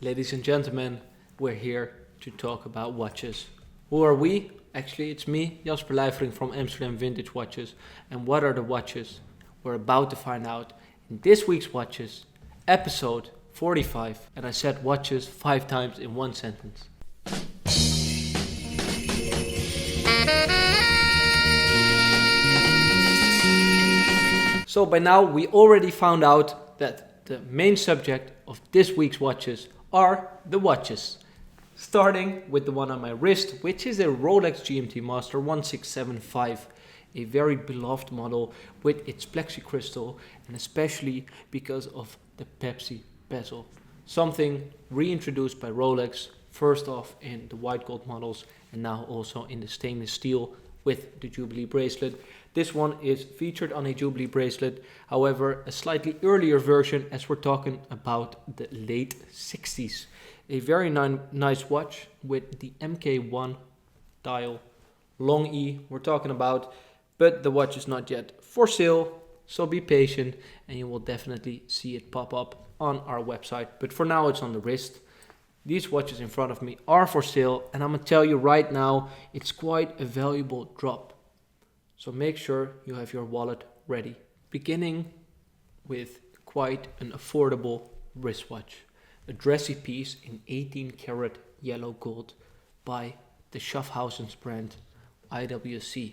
Ladies and gentlemen, we're here to talk about watches. Who are we? Actually, it's me, Jasper Leijvering from Amsterdam Vintage Watches. And what are the watches? We're about to find out in this week's Watches, episode 45. And I said watches 5 times in one sentence. So by now we already found out that the main subject of this week's watches are the watches. Starting with the one on my wrist, which is a Rolex GMT Master 1675, a very beloved model with its plexi crystal and especially because of the Pepsi bezel. Something reintroduced by Rolex, first off in the white gold models and now also in the stainless steel with the Jubilee bracelet. This one is featured on a Jubilee bracelet, however a slightly earlier version as we're talking about the late 60s. A very nice watch with the MK1 dial, long E we're talking about, but the watch is not yet for sale, so be patient and you will definitely see it pop up on our website. But for now it's on the wrist. These watches in front of me are for sale and I'm going to tell you right now, it's quite a valuable drop. So make sure you have your wallet ready. Beginning with quite an affordable wristwatch. A dressy piece in 18 karat yellow gold by the Schaffhausen's brand IWC.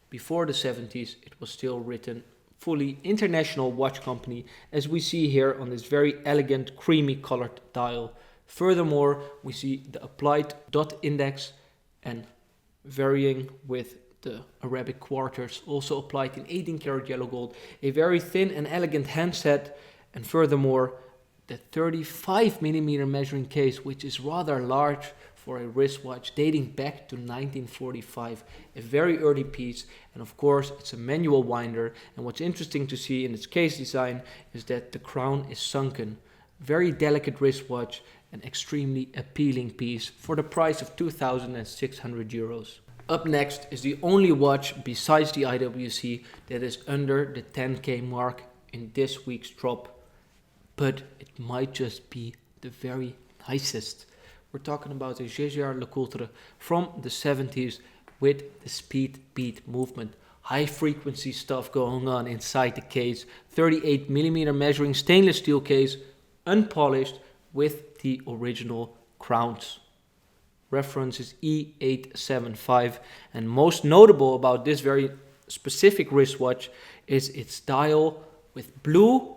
Before the 70s it was still written fully international watch company, as we see here on this very elegant creamy colored dial. Furthermore, we see the applied dot index and varying with the Arabic quarters, also applied in 18 karat yellow gold. A very thin and elegant handset, and furthermore, the 35mm measuring case, which is rather large for a wristwatch dating back to 1945. A very early piece, and of course, it's a manual winder. And what's interesting to see in its case design is that the crown is sunken. Very delicate wristwatch, an extremely appealing piece for the price of 2,600 euros. Up next is the only watch besides the IWC that is under the 10k mark in this week's drop, but it might just be the very nicest. We're talking about a AGR Lacultura from the 70s with the speed beat movement. High frequency stuff going on inside the case. 38mm measuring stainless steel case, unpolished with the original crowns. Reference is E875, and most notable about this very specific wristwatch is its dial with blue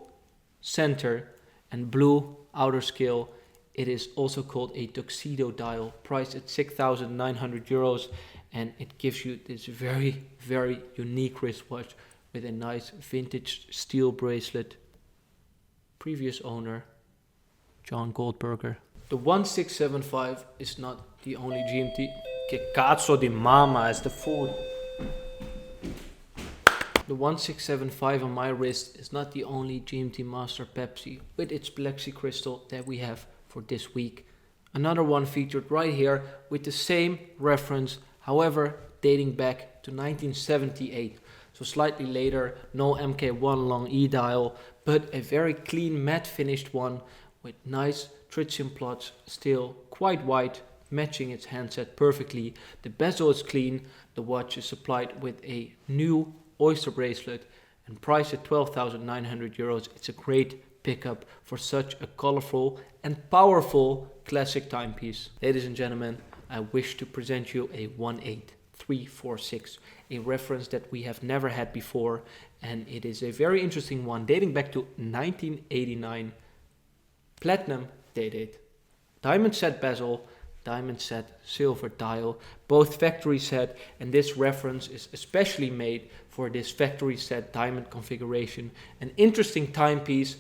center and blue outer scale. It is also called a tuxedo dial, priced at 6,900 euros, and it gives you this very, very unique wristwatch with a nice vintage steel bracelet. Previous owner, John Goldberger. The 1675 is not the only GMT. Que cazzo di mama is the food. The 1675 on my wrist is not the only GMT Master Pepsi with its plexi crystal that we have for this week. Another one featured right here with the same reference, however dating back to 1978. So slightly later, no MK1 long E dial, but a very clean matte finished one with nice tritium plots, still quite white, matching its handset perfectly. The bezel is clean, the watch is supplied with a new oyster bracelet and priced at 12,900 euros. It's a great pickup for such a colorful and powerful classic timepiece. Ladies and gentlemen, I wish to present you a 18346, a reference that we have never had before, and it is a very interesting one dating back to 1989. Platinum dated, diamond set bezel, diamond set silver dial, both factory set, and this reference is especially made for this factory set diamond configuration. An interesting timepiece,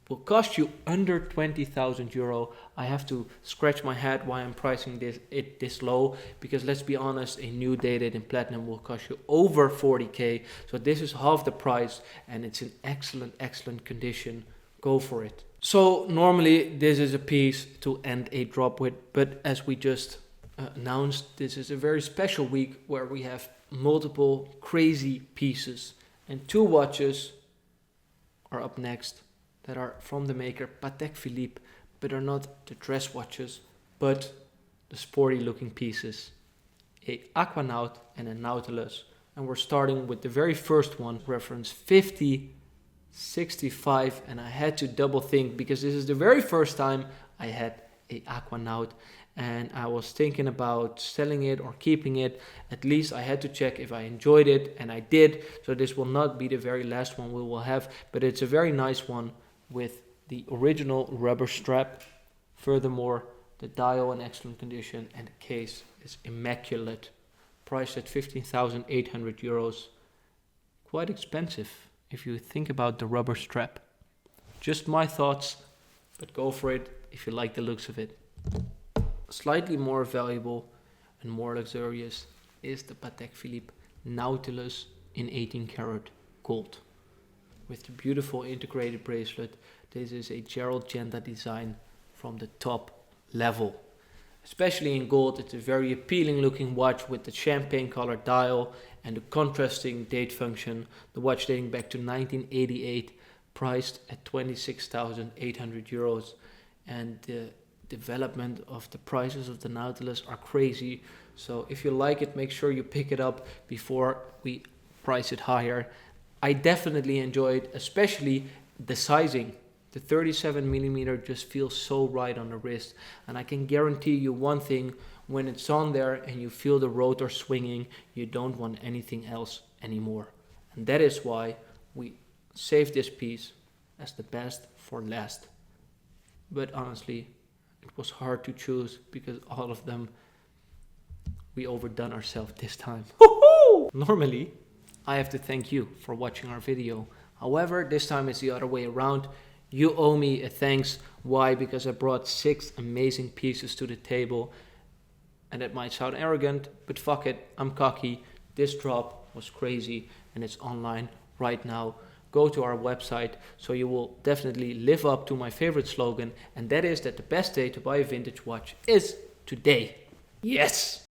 will cost you under 20,000 euro. I have to scratch my head why I'm pricing it this low, because let's be honest, a new dated in platinum will cost you over 40k. So this is half the price and it's in excellent condition. Go for it. So normally this is a piece to end a drop with, but as we just announced, this is a very special week where we have multiple crazy pieces, and 2 watches are up next that are from the maker Patek Philippe, but they're not the dress watches, but the sporty looking pieces. A Aquanaut and a Nautilus. And we're starting with the very first one, reference 5065, and I had to double think because this is the very first time I had a Aquanaut, and I was thinking about selling it or keeping it. At least I had to check if I enjoyed it, and I did. So this will not be the very last one we will have, but it's a very nice one with the original rubber strap. Furthermore, the dial in excellent condition and the case is immaculate. Priced at 15,800 euros. Quite expensive if you think about the rubber strap. Just my thoughts, but go for it if you like the looks of it. Slightly more valuable and more luxurious is the Patek Philippe Nautilus in 18 karat gold. With the beautiful integrated bracelet, this is a Gerald Genta design from the top level. Especially in gold, it's a very appealing looking watch with the champagne colored dial and the contrasting date function. The watch dating back to 1988, priced at 26,800 euros. And the development of the prices of the Nautilus are crazy. So if you like it, make sure you pick it up before we price it higher. I definitely enjoy it, especially the sizing. The 37mm just feels so right on the wrist, and I can guarantee you one thing: when it's on there and you feel the rotor swinging, you don't want anything else anymore. And that is why we saved this piece as the best for last. But honestly, it was hard to choose because all of them, we overdone ourselves this time. Normally, I have to thank you for watching our video. However, this time it's the other way around. You owe me a thanks. Why? Because I brought 6 amazing pieces to the table. And that might sound arrogant, but fuck it, I'm cocky. This drop was crazy and it's online right now. Go to our website so you will definitely live up to my favorite slogan, and that is that the best day to buy a vintage watch is today. Yes!